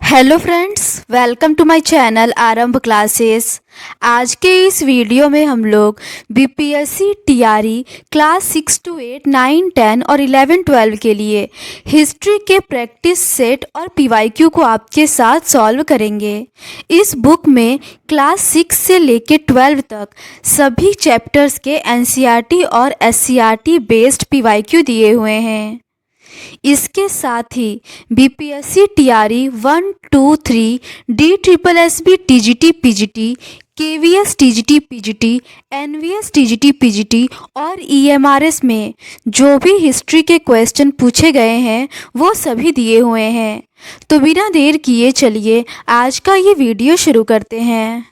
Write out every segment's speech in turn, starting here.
Hello friends, welcome to my channel Aarambh classes. आज के इस वीडियो में हम लोग बीपीएससी टीआरई क्लास 6 to 8, 9, 10 और 11, 12 के लिए हिस्ट्री के प्रैक्टिस सेट और पीवाईक्यू को आपके साथ सॉल्व करेंगे। इस बुक में क्लास 6 से लेकर 12 तक सभी चैप्टर्स के एनसीईआरटी और एससीईआरटी बेस्ड पीवाईक्यू दिए हुए हैं। इसके साथ ही BPSC TRE 1, 2, 3, DSSB TGT PGT, KVS TGT PGT, NVS TGT PGT और ईएमआरएस में जो भी हिस्ट्री के क्वेश्चन पूछे गए हैं वो सभी दिए हुए हैं। तो बिना देर किए चलिए आज का ये वीडियो शुरू करते हैं।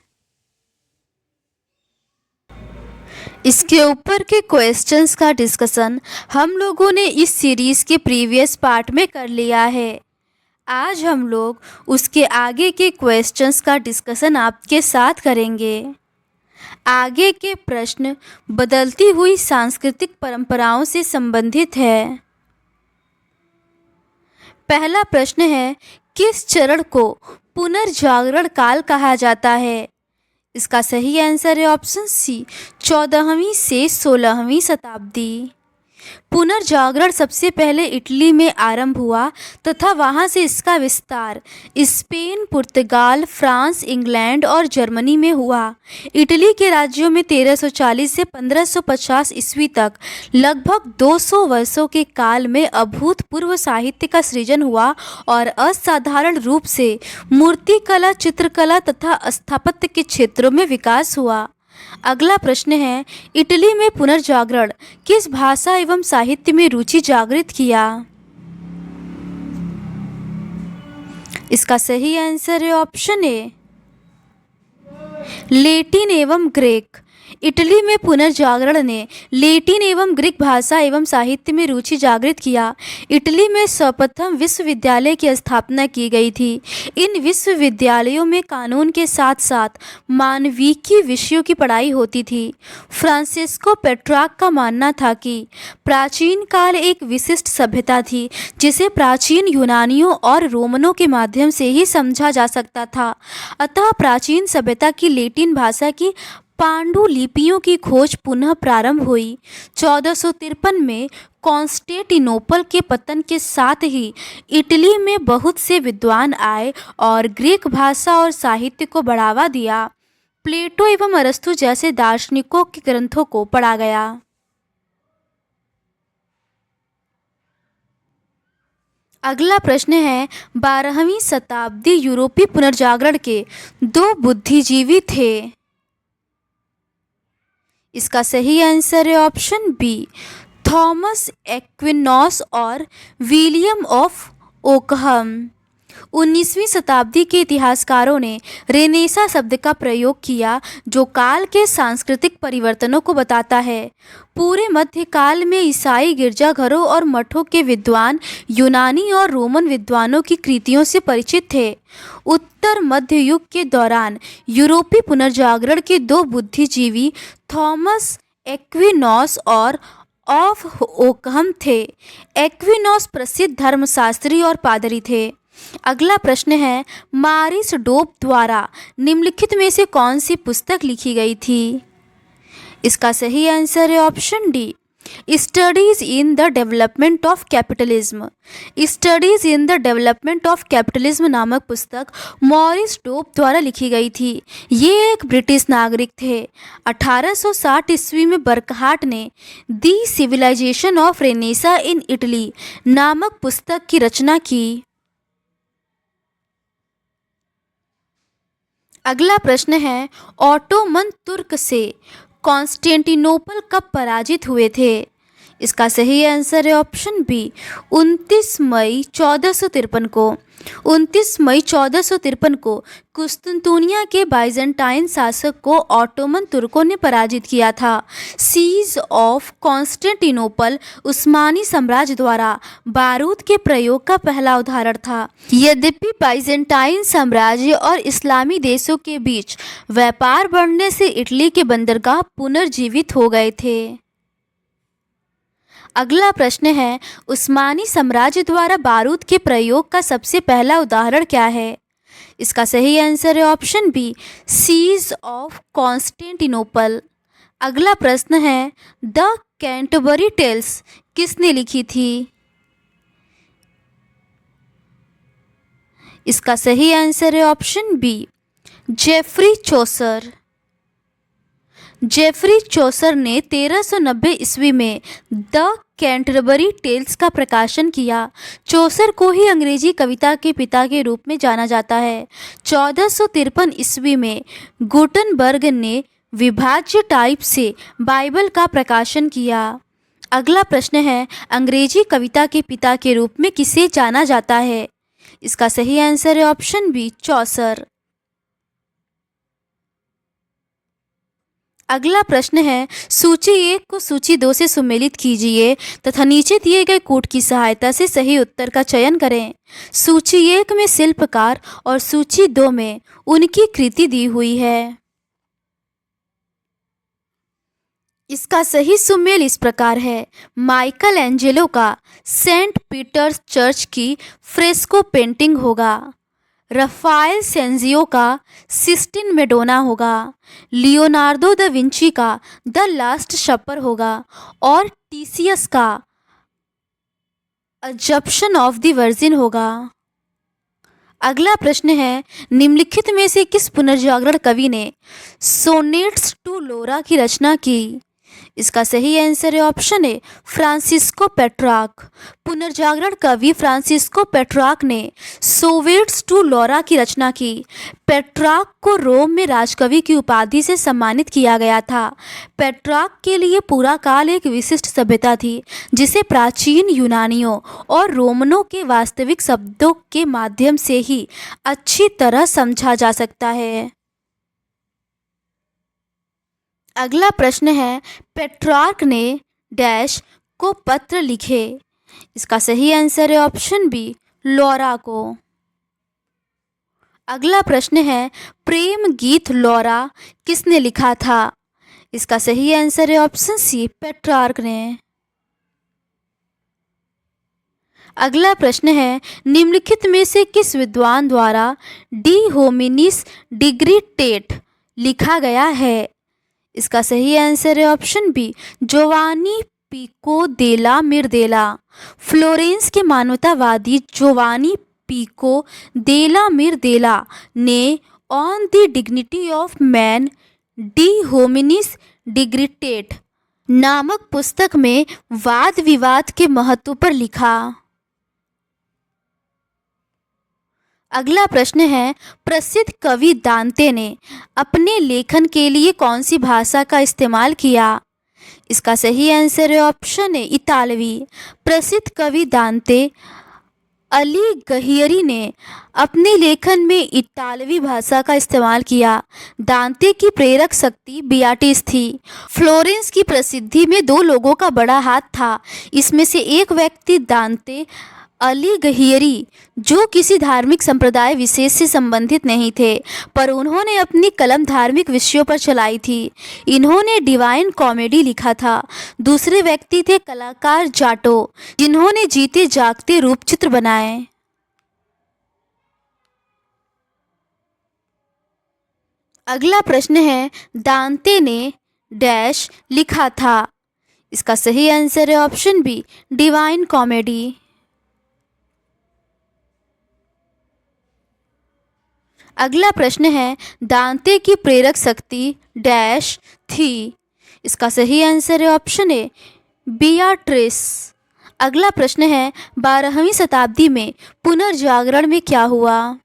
इसके ऊपर के क्वेश्चंस का डिस्कशन हम लोगों ने इस सीरीज़ के प्रीवियस पार्ट में कर लिया है। आज हम लोग उसके आगे के क्वेश्चंस का डिस्कशन आपके साथ करेंगे। आगे के प्रश्न बदलती हुई सांस्कृतिक परंपराओं से संबंधित है। पहला प्रश्न है, किस चरण को पुनर्जागरण काल कहा जाता है? इसका सही आंसर है ऑप्शन सी, 14वीं से 16वीं शताब्दी। पुनर्जागरण सबसे पहले इटली में आरंभ हुआ तथा वहां से इसका विस्तार स्पेन, पुर्तगाल, फ्रांस, इंग्लैंड और जर्मनी में हुआ। इटली के राज्यों में 1340 से 1550 ईस्वी तक लगभग 200 वर्षों के काल में अभूतपूर्व साहित्य का सृजन हुआ और असाधारण रूप से मूर्तिकला, चित्रकला तथा स्थापत्य के क्षेत्रों में विकास हुआ। अगला प्रश्न है, इटली में पुनर्जागरण किस भाषा एवं साहित्य में रुचि जागृत किया? इसका सही आंसर है ऑप्शन ए, लैटिन एवं ग्रीक। इटली में पुनर्जागरण ने लैटिन एवं ग्रीक भाषा एवं साहित्य में रुचि जागृत किया। इटली में सर्वप्रथम विश्वविद्यालय की स्थापना की गई थी। इन विश्वविद्यालयों में कानून के साथ साथ मानविकी विषयों की पढ़ाई होती थी। फ्रांसिस्को पेट्रार्क का मानना था कि प्राचीन काल एक विशिष्ट सभ्यता थी जिसे प्राचीन यूनानियों और रोमनों के माध्यम से ही समझा जा सकता था। अतः प्राचीन सभ्यता की लैटिन भाषा की पांडुलिपियों की खोज पुनः प्रारंभ हुई। 1453 में कॉन्स्टेंटिनोपल के पतन के साथ ही इटली में बहुत से विद्वान आए और ग्रीक भाषा और साहित्य को बढ़ावा दिया। प्लेटो एवं अरस्तु जैसे दार्शनिकों के ग्रंथों को पढ़ा गया। अगला प्रश्न है, 12वीं शताब्दी यूरोपीय पुनर्जागरण के दो बुद्धिजीवी थे। इसका सही आंसर है ऑप्शन बी, थॉमस एक्विनॉस और विलियम ऑफ ओकहम। 19वीं शताब्दी के इतिहासकारों ने रेनेसा शब्द का प्रयोग किया जो काल के सांस्कृतिक परिवर्तनों को बताता है। पूरे मध्यकाल में ईसाई गिरजाघरों और मठों के विद्वान यूनानी और रोमन विद्वानों की कृतियों से परिचित थे। उत्तर मध्य युग के दौरान यूरोपीय पुनर्जागरण के दो बुद्धिजीवी थॉमस एक्विनॉस और ऑफ ओकहम थे। एक्विनॉस प्रसिद्ध धर्मशास्त्री और पादरी थे। अगला प्रश्न है, मारिस डोप द्वारा निम्नलिखित में से कौन सी पुस्तक लिखी गई थी? इसका सही आंसर है option D, studies in the development of capitalism. Studies in the development of capitalism नामक पुस्तक मॉरिस डोप द्वारा लिखी गई थी। ये एक ब्रिटिश नागरिक थे। 1860 ईस्वी में बर्कहार्ट ने the civilization of Renaissance in Italy नामक पुस्तक की रचना की। अगला प्रश्न है, ऑटोमन तुर्क से कॉन्स्टेंटिनोपल कब पराजित हुए थे? इसका सही आंसर है ऑप्शन बी, 29 मई 1453 को। 29 मई 1453 को कुस्तुनतुनिया के बाइजेंटाइन शासक को ऑटोमन तुर्कों ने पराजित किया था। सीज ऑफ कॉन्स्टेंटिनोपल उस्मानी साम्राज्य द्वारा बारूद के प्रयोग का पहला उदाहरण था। यद्यपि बाइजेंटाइन साम्राज्य और इस्लामी देशों के बीच व्यापार बढ़ने से इटली के बंदरगाह पुनर्जीवित हो गए थे। अगला प्रश्न है, उस्मानी साम्राज्य द्वारा बारूद के प्रयोग का सबसे पहला उदाहरण क्या है? इसका सही आंसर है option B, siege of Constantinople. अगला प्रश्न है, द कैंटरबरी टेल्स किसने लिखी थी? इसका सही आंसर है option B, Geoffrey Chaucer. Geoffrey Chaucer ने 1390 ईस्वी में द कैंटरबरी टेल्स का प्रकाशन किया। चौसर को ही अंग्रेजी कविता के पिता के रूप में जाना जाता है। 1453 ईस्वी में गुटनबर्ग ने विभाज्य टाइप से बाइबल का प्रकाशन किया। अगला प्रश्न है, अंग्रेजी कविता के पिता के रूप में किसे जाना जाता है? इसका सही आंसर है ऑप्शन बी, चौसर। अगला प्रश्न है, सूची 1 को सूची 2 से सुमेलित कीजिए तथा नीचे दिए गए कोड की सहायता से सही उत्तर का चयन करें। सूची 1 में शिल्पकार और सूची 2 में उनकी कृति दी हुई है। इसका सही सुमेल इस प्रकार है, माइकल एंजेलो का सेंट पीटर्स चर्च की फ्रेस्को पेंटिंग होगा, रफाएल सेंजियो का सिस्टीन मेडोना होगा, लियोनार्डो दा विंची का द लास्ट शपर होगा और टीसीएस का अजप्शन ऑफ द वर्जिन होगा। अगला प्रश्न है, निम्नलिखित में से किस पुनर्जागरण कवि ने सोनेट्स टू लोरा की रचना की? इसका सही आंसर है ऑप्शन ए, फ्रांसिस्को पेट्रार्क। पुनर्जागरण कवि फ्रांसिस्को पेट्रार्क ने सोनेट्स टू लोरा की रचना की। पेट्रार्क को रोम में राजकवि की उपाधि से सम्मानित किया गया था। पेट्रार्क के लिए पूरा काल एक विशिष्ट सभ्यता थी जिसे प्राचीन यूनानियों और रोमनों के वास्तविक शब्दों के माध्यम से ही अच्छी तरह समझा जा सकता है। अगला प्रश्न है, पेट्रार्क ने डैश को पत्र लिखे? इसका सही आंसर है ऑप्शन बी, लोरा को। अगला प्रश्न है, प्रेम गीत लोरा किसने लिखा था? इसका सही आंसर है ऑप्शन सी, पेट्रार्क ने। अगला प्रश्न है, निम्नलिखित में से किस विद्वान द्वारा डी होमिनिस डिग्निटेट लिखा गया है? इसका सही आंसर है option B, Giovanni pico della मिर्देला। Florence के मानवतावादी जोवानी पिको देला मिर्देला ने on the dignity of man De hominis dignitate नामक पुस्तक में वाद विवाद के महत्व पर लिखा। अगला प्रश्न है, प्रसिद्ध कवि दांते ने अपने लेखन के लिए कौन सी भाषा का इस्तेमाल किया? इसका सही आंसर है ऑप्शन ए, इतालवी। प्रसिद्ध कवि दांते अलिगहिरी ने अपने लेखन में इतालवी भाषा का इस्तेमाल किया। दांते की प्रेरक शक्ति बियाटिस थी। फ्लोरेंस की प्रसिद्धि में 2 लोगों का बड़ा हाथ था। इसमें से एक व्यक्ति दांते अलिगहिरी, जो किसी धार्मिक संप्रदाय विशेष से संबंधित नहीं थे, पर उन्होंने अपनी कलम धार्मिक विषयों पर चलाई थी। इन्होंने डिवाइन कॉमेडी लिखा था। दूसरे व्यक्ति थे कलाकार जाटो, जिन्होंने जीते जागते रूपचित्र बनाए। अगला प्रश्न है, दांते ने डैश लिखा था? इसका सही आंसर है ऑप्शन बी, डिवाइन कॉमेडी। अगला प्रश्न है, दांते की प्रेरक शक्ति डैश थी? इसका सही आंसर है ऑप्शन ए, बियाट्रिस। अगला प्रश्न है, 12वीं शताब्दी में पुनर्जागरण में क्या हुआ?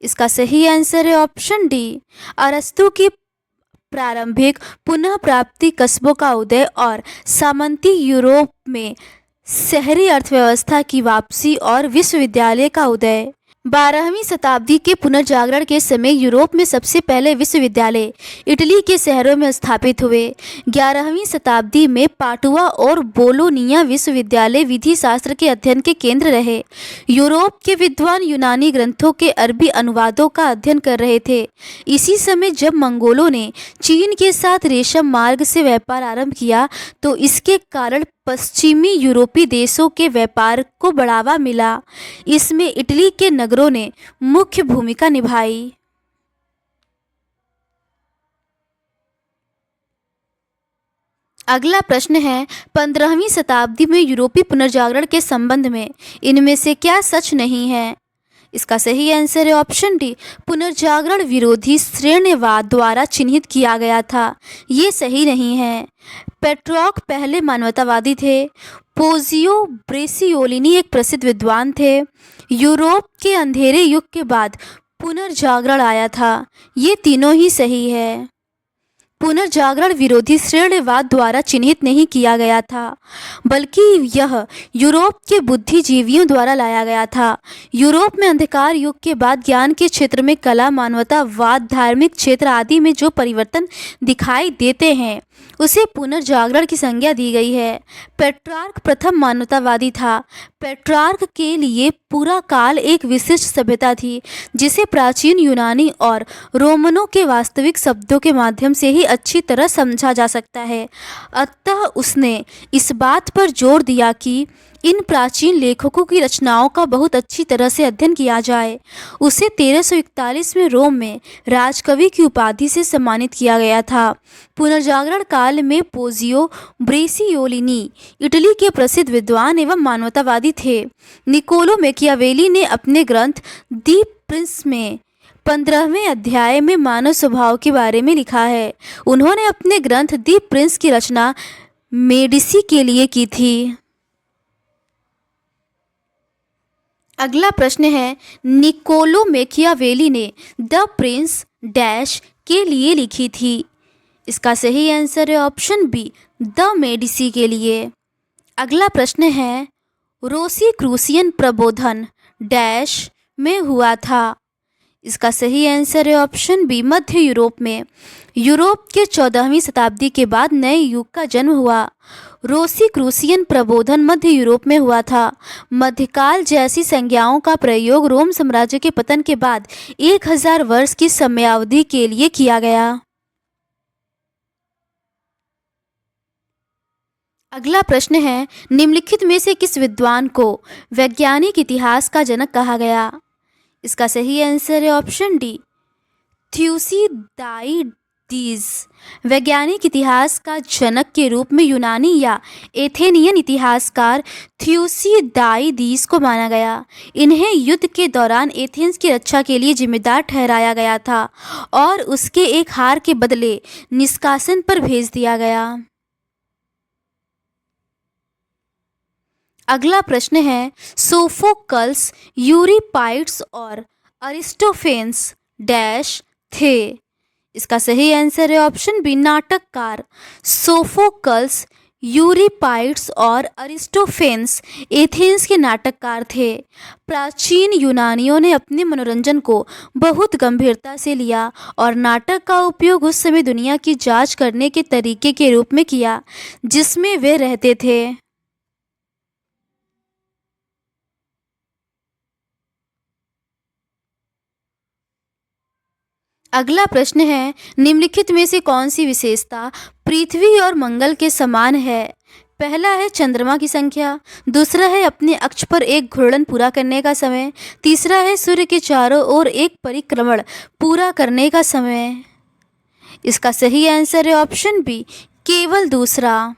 इसका सही आंसर है ऑप्शन डी, अरस्तु की प्रारंभिक पुनः प्राप्ति, कस्बों का उदय और सामंती यूरोप में शहरी अर्थव्यवस्था की वापसी और विश्वविद्यालय का उदय। 12वीं शताब्दी के पुनर्जागरण के समय यूरोप में सबसे पहले विश्वविद्यालय इटली के शहरों में स्थापित हुए। 11वीं शताब्दी में पाटुआ और बोलोनिया विश्वविद्यालय विधि शास्त्र के अध्ययन के केंद्र रहे। यूरोप के विद्वान यूनानी ग्रंथों के अरबी अनुवादों का अध्ययन कर रहे थे। इसी समय जब मंगोलों ने चीन के साथ रेशम मार्ग से व्यापार आरंभ किया तो इसके कारण पश्चिमी यूरोपीय देशों के व्यापार को बढ़ावा मिला, इसमें इटली के नगरों ने मुख्य भूमिका निभाई। अगला प्रश्न है, 15वीं शताब्दी में यूरोपीय पुनर्जागरण के संबंध में इनमें से क्या सच नहीं है? इसका सही आंसर है ऑप्शन डी, पुनर्जागरण विरोधी श्रेणीवाद द्वारा चिन्हित किया गया था। ये सही नहीं है। पेट्रॉक पहले मानवतावादी थे। पोजियो ब्रेसियोलिनी एक प्रसिद्ध विद्वान थे। यूरोप के अंधेरे युग के बाद पुनर्जागरण आया था। ये तीनों ही सही है। पुनर्जागरण विरोधी श्रेणीवाद द्वारा चिन्हित नहीं किया गया था, बल्कि यह यूरोप के बुद्धिजीवियों द्वारा लाया गया था। यूरोप में अंधकार युग के बाद ज्ञान के क्षेत्र में कला, मानवतावाद, धार्मिक क्षेत्र आदि में जो परिवर्तन दिखाई देते हैं उसे पुनर्जागरण की संज्ञा दी गई है। पेट्रार्क प्रथम मानवतावादी था। पेट्रार्क के लिए पूरा काल एक विशिष्ट सभ्यता थी, जिसे प्राचीन यूनानी और रोमनों के वास्तविक शब्दों के माध्यम से ही अच्छी तरह समझा जा सकता है। अतः उसने इस बात पर जोर दिया कि इन प्राचीन लेखकों की रचनाओं का बहुत अच्छी तरह से अध्ययन किया जाए। उसे 1341 में रोम में राजकवि की उपाधि से सम्मानित किया गया था। पुनर्जागरण काल में पोजियो ब्रेसियोलिनी इटली के प्रसिद्ध विद्वान एवं मानवतावादी थे। निकोलो मैकियावेली ने अपने ग्रंथ दी प्रिंस में 15वें अध्याय में मानव स्वभाव के बारे में लिखा है। उन्होंने अपने ग्रंथ दी प्रिंस की रचना मेडिसी के लिए की थी। अगला प्रश्न है, निकोलो मैकियावेली ने द प्रिंस डैश के लिए लिखी थी। इसका सही आंसर है ऑप्शन बी, द मेडिसी के लिए। अगला प्रश्न है, रोसीक्रूसियन प्रबोधन डैश में हुआ था। इसका सही आंसर है ऑप्शन बी, मध्य यूरोप में। यूरोप के 14वीं शताब्दी के बाद नए युग का जन्म हुआ। रोसीक्रूसियन प्रबोधन मध्य यूरोप में हुआ था। मध्यकाल जैसी संज्ञाओं का प्रयोग रोम साम्राज्य के पतन के बाद 1000 वर्ष की समयावधि के लिए किया गया। अगला प्रश्न है, निम्नलिखित में से किस विद्वान को वैज्ञानिक इतिहास का जनक कहा गया? इसका सही आंसर है ऑप्शन डी, थ्यूसिडाइडीज। वैज्ञानिक इतिहास का जनक के रूप में यूनानी या एथेनियन इतिहासकार थ्यूसिडाइडीज को माना गया। इन्हें युद्ध के दौरान एथेंस की रक्षा के लिए जिम्मेदार ठहराया गया था और उसके एक हार के बदले निष्कासन पर भेज दिया गया। अगला प्रश्न है, सोफोकल्स, यूरिपाइड्स और अरिस्टोफेंस डैश थे। इसका सही आंसर है ऑप्शन बी, नाटककार। सोफोकल्स, यूरिपाइड्स और अरिस्टोफेंस एथेंस के नाटककार थे। प्राचीन यूनानियों ने अपने मनोरंजन को बहुत गंभीरता से लिया और नाटक का उपयोग उस समय दुनिया की जांच करने के तरीके के रूप में किया जिसमें वे रहते थे। अगला प्रश्न है, निम्नलिखित में से कौन सी विशेषता पृथ्वी और मंगल के समान है? पहला है चंद्रमा की संख्या, दूसरा है अपने अक्ष पर एक घूर्णन पूरा करने का समय, तीसरा है सूर्य के चारों ओर एक परिक्रमण पूरा करने का समय। इसका सही आंसर है ऑप्शन बी, केवल दूसरा।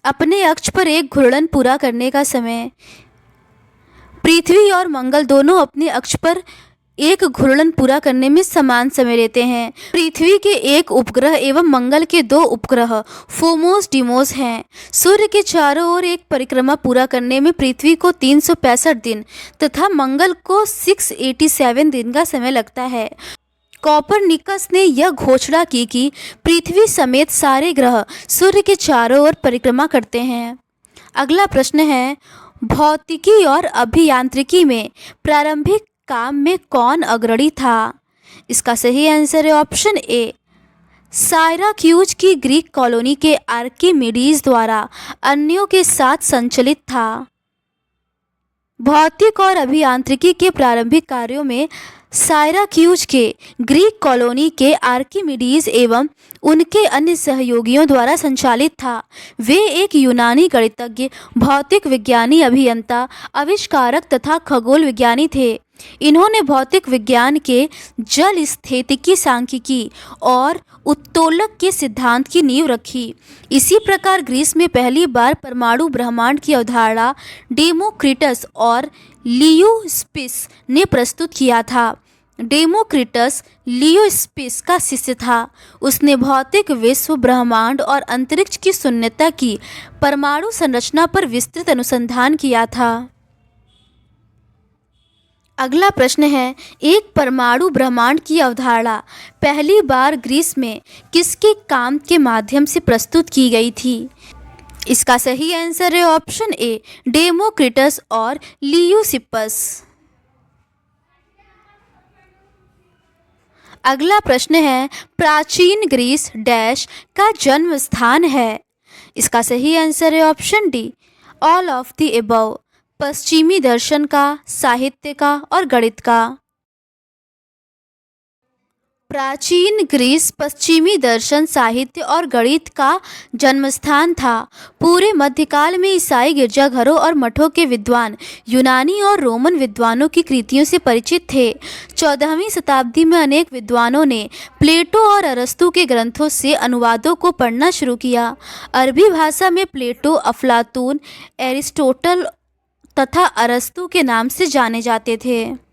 अपने अक्ष पर एक घूर्णन पूरा करने का समय। पृथ्वी और मंगल दोनों अपने अक्ष पर एक घूर्णन पूरा करने में समान समय लेते हैं। पृथ्वी के एक उपग्रह एवं मंगल के 2 उपग्रह फोमोस डिमोस हैं। सूर्य के चारों ओर एक परिक्रमा पूरा करने में पृथ्वी को 365 दिन तथा मंगल को 687 दिन का समय लगता है। कोपरनिकस ने यह घोषणा की कि पृथ्वी समेत सारे ग्रह सूर्य के चारों ओर परिक्रमा करते हैं। अगला प्रश्न है, भौतिकी और अभियांत्रिकी में प्रारंभिक काम में कौन अग्रणी था? इसका सही आंसर है ऑप्शन ए, साइराक्यूज की ग्रीक कॉलोनी के आर्किमिडीज द्वारा अन्यों के साथ संचालित था। भौतिक और अभियांत्रिकी के प्रारंभिक कार्यों में साइराक्यूज के ग्रीक कॉलोनी के आर्किमिडीज एवं उनके अन्य सहयोगियों द्वारा संचालित था। वे एक यूनानी गणितज्ञ, भौतिक विज्ञानी, अभियंता, आविष्कारक तथा खगोल विज्ञानी थे। इन्होंने भौतिक विज्ञान के जल स्थितिकी, सांख्यिकी और उत्तोलक के सिद्धांत की नींव रखी। इसी प्रकार ग्रीस में पहली बार परमाणु ब्रह्मांड की अवधारणा डेमोक्रिटस और लियोस्पिस ने प्रस्तुत किया था। डेमोक्रिटस लियोस्पिस का शिष्य था। उसने भौतिक विश्व, ब्रह्मांड और अंतरिक्ष की शून्यता की परमाणु संरचना पर विस्तृत अनुसंधान किया था। अगला प्रश्न है, एक परमाणु ब्रह्मांड की अवधारणा पहली बार ग्रीस में किसके काम के माध्यम से प्रस्तुत की गई थी? इसका सही आंसर है ऑप्शन ए, डेमोक्रिटस और लियोसिपस। अगला प्रश्न है, प्राचीन ग्रीस डैश का जन्म स्थान है? इसका सही आंसर है option D, all of the above. पश्चिमी दर्शन का, साहित्य का और गणित का। प्राचीन ग्रीस पश्चिमी दर्शन, साहित्य और गणित का जन्मस्थान था। पूरे मध्यकाल में ईसाई गिरजाघरों और मठों के विद्वान यूनानी और रोमन विद्वानों की कृतियों से परिचित थे। 14वीं शताब्दी में अनेक विद्वानों ने प्लेटो और अरस्तु के ग्रंथों से अनुवादों को पढ़ना शुरू किया। अरबी भाषा में प्लेटो, अफलातून, एरिस्टोटल तथा अरस्तु के नाम से जाने जाते थे।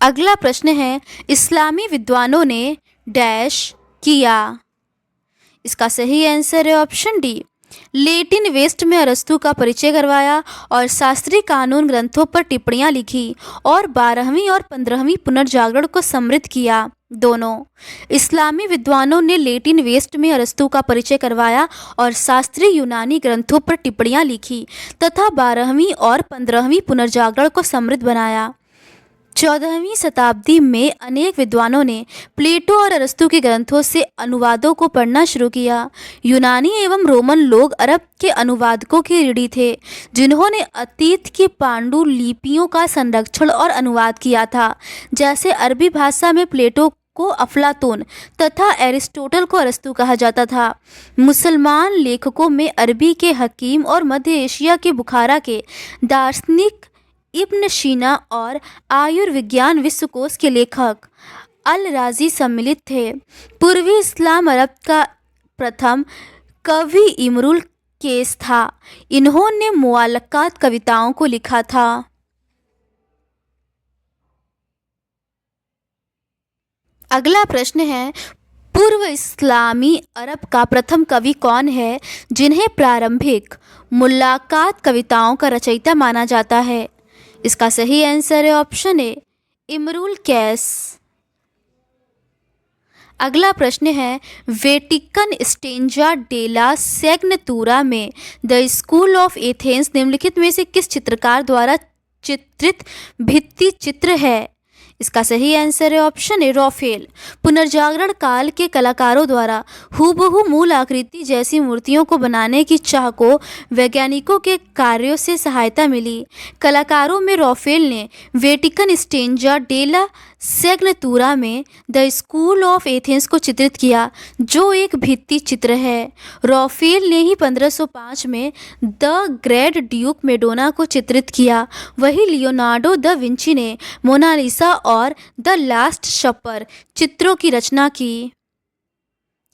अगला प्रश्न है, इस्लामी विद्वानों ने डैश किया? इसका सही आंसर है ऑप्शन डी, लेटिन वेस्ट में अरस्तु का परिचय करवाया और शास्त्रीय कानून ग्रंथों पर टिप्पणियां लिखी और 12वीं और 15वीं पुनर्जागरण को समृद्ध किया। दोनों इस्लामी विद्वानों ने लेटिन वेस्ट में अरस्तु का परिचय करवाया और शास्त्रीय यूनानी ग्रंथों पर टिप्पणियां लिखी तथा 12वीं और 15वीं पुनर्जागरण को समृद्ध बनाया। 14वीं शताब्दी में अनेक विद्वानों ने प्लेटो और अरस्तु के ग्रंथों से अनुवादों को पढ़ना शुरू किया। यूनानी एवं रोमन लोग अरब के अनुवादकों के ऋणी थे, जिन्होंने अतीत की पांडुलिपियों का संरक्षण और अनुवाद किया था। जैसे अरबी भाषा में प्लेटो को अफलातून तथा एरिस्टोटल को अरस्तु कहा जाता था। मुसलमान लेखकों में अरबी के हकीम और मध्य एशिया के बुखारा के दार्शनिक इब्न सीना और आयुर्विज्ञान विश्वकोश के लेखक अल राजी सम्मिलित थे। पूर्वी इस्लाम अरब का प्रथम कवि इमरुल कैस था। इन्होंने मुअल्लकात कविताओं को लिखा था। अगला प्रश्न है, पूर्व इस्लामी अरब का प्रथम कवि कौन है जिन्हें प्रारंभिक मुअल्लकात कविताओं का रचयिता माना जाता है? इसका सही आंसर है ऑप्शन ए, इमरुल कैस। अगला प्रश्न है, वेटिकन स्टेंजा डेला सेग्नतूरा में द स्कूल ऑफ एथेंस निम्नलिखित में से किस चित्रकार द्वारा चित्रित भित्ति चित्र है? इसका सही आंसर है ऑप्शन ए, राफेल। पुनर्जागरण काल के कलाकारों द्वारा हूबहू मूल आकृति जैसी मूर्तियों को बनाने की चाह को वैज्ञानिकों के कार्यों से सहायता मिली। कलाकारों में राफेल ने वेटिकन स्टेंजा डेला सेग्नतूरा में द स्कूल ऑफ एथेंस को चित्रित किया, जो एक भित्ति चित्र है। राफेल ने ही 1505 में द ग्रेट ड्यूक मेडोना को चित्रित किया। वही लियोनार्डो द विंची ने मोनालिसा और द लास्ट सपर चित्रों की रचना की।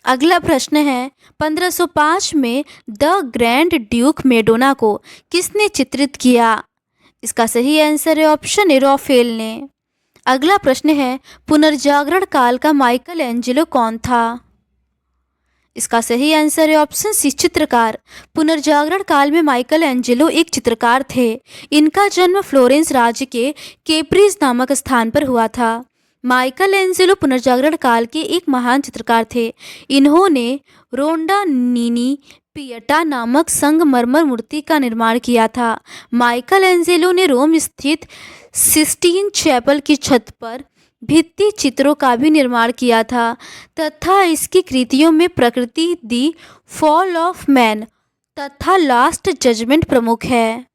अगला प्रश्न है, 1505 में द ग्रैंड ड्यूक मेडोना को किसने चित्रित किया? इसका सही आंसर है ऑप्शन ए, राफेल ने। अगला प्रश्न है, पुनर्जागरण काल का माइकल एंजेलो कौन था? इसका सही आंसर है ऑप्शन सी, चित्रकार। पुनर्जागरण काल में माइकल एंजेलो एक चित्रकार थे। इनका जन्म फ्लोरेंस राज्य के केप्रीज नामक स्थान पर हुआ था। माइकल एंजेलो पुनर्जागरण काल के एक महान चित्रकार थे। इन्होंने रोंडा नीनी पियटा नामक संगमरमर मूर्ति का निर्माण किया था। माइकल एंजेलो ने रोम स्थित सिस्टीन चैपल की छत पर भित्ति चित्रों का भी निर्माण किया था तथा इसकी कृतियों में प्रकृति, दी फॉल ऑफ मैन तथा लास्ट जजमेंट प्रमुख है।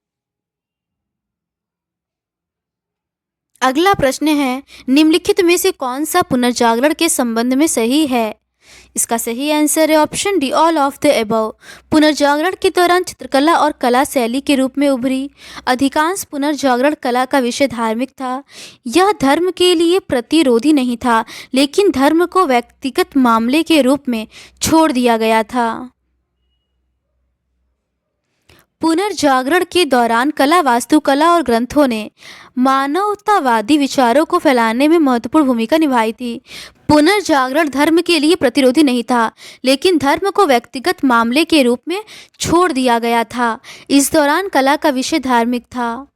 अगला प्रश्न है, निम्नलिखित में से कौन सा पुनर्जागरण के संबंध में सही है? इसका सही आंसर है option D, all of the above. पुनर्जागरण के दौरान चित्रकला और कला शैली के रूप में उभरी। अधिकांश पुनर्जागरण कला का विषय धार्मिक था। यह धर्म के लिए प्रतिरोधी नहीं था, लेकिन धर्म को व्यक्तिगत मामले के रूप में छोड़ दिया गया था। पुनर्जागरण के दौरान कला, वास्तुकला और ग्रंथों ने मानवतावादी विचारों को फैलाने में महत्वपूर्ण भूमिका निभाई थी। पुनर्जागरण धर्म के लिए प्रतिरोधी नहीं था, लेकिन धर्म को व्यक्तिगत मामले के रूप में छोड़ दिया गया था। इस दौरान कला का विषय धार्मिक था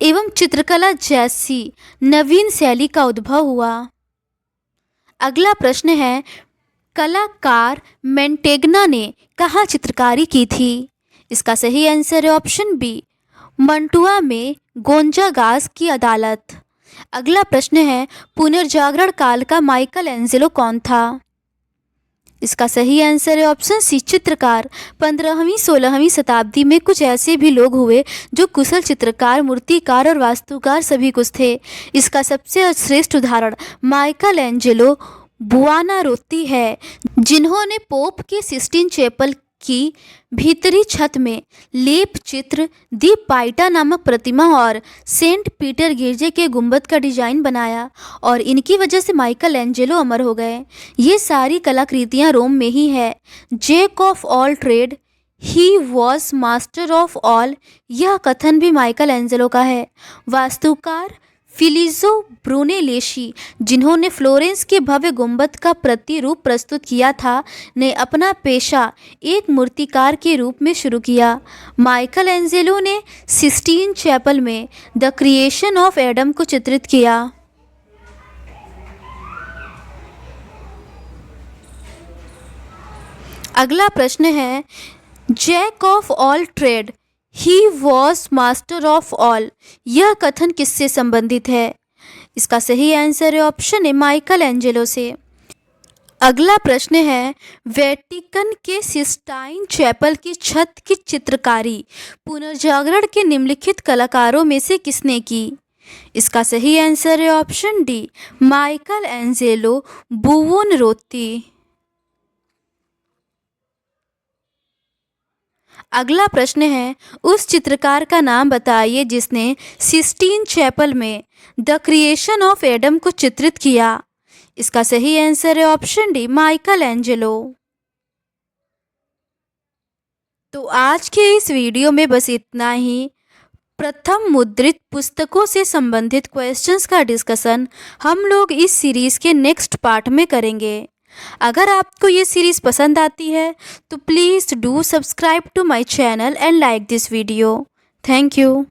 एवं चित्रकला जैसी नवीन शैली का उद्भव हुआ। अगला प्रश्न है, कलाकार मैंटेग्ना ने कहाँ चित्रकारी की थी? इसका सही आंसर है ऑप्शन बी, मंटुआ में गोंजागास की अदालत। अगला प्रश्न है, पुनर्जागरण काल का माइकल एंजेलो कौन था? इसका सही आंसर है ऑप्शन सी, चित्रकार। 15वीं 16वीं शताब्दी में कुछ ऐसे भी लोग हुए जो कुशल चित्रकार, मूर्तिकार और वास्तुकार सभी कुछ थे। इसका सबसे श्रेष्ठ उदाहरण माइकल एंजेलो बुआनारोत्ती है, जिन्होंने पोप के सिस्टीन चैपल की भीतरी छत में लेप चित्र, दी पाइटा नामक प्रतिमा और सेंट पीटर गिरजे के गुंबद का डिजाइन बनाया और इनकी वजह से माइकल एंजेलो अमर हो गए। ये सारी कलाकृतियाँ रोम में ही है। Jack of all trade he was master of all, यह कथन भी माइकल एंजेलो का है। वास्तुकार फिलिप्पो ब्रूनेलेसी, जिन्होंने फ्लोरेंस के भव्य गुंबद का प्रतिरूप प्रस्तुत किया था, ने अपना पेशा एक मूर्तिकार के रूप में शुरू किया। माइकल एंजेलो ने सिस्टीन चैपल में द क्रिएशन ऑफ एडम को चित्रित किया। अगला प्रश्न है, jack of all trade he was master of all, यह कथन किससे संबंधित है? इसका सही आंसर है ऑप्शन ए, माइकल एंजेलो से। अगला प्रश्न है, वेटिकन के सिस्टाइन चैपल की छत की चित्रकारी पुनर्जागरण के निम्नलिखित कलाकारों में से किसने की? इसका सही आंसर है ऑप्शन डी, माइकल एंजेलो बुओनारोत्ती। अगला प्रश्न है, उस चित्रकार का नाम बताइए जिसने सिस्टीन चैपल में द क्रिएशन ऑफ एडम को चित्रित किया। इसका सही आंसर है ऑप्शन डी, माइकल एंजेलो। तो आज के इस वीडियो में बस इतना ही। प्रथम मुद्रित पुस्तकों से संबंधित क्वेश्चंस का डिस्कशन हम लोग इस सीरीज़ के नेक्स्ट पार्ट में करेंगे। अगर आपको ये सीरीज़ पसंद आती है तो please do subscribe to my channel and like this video. Thank you.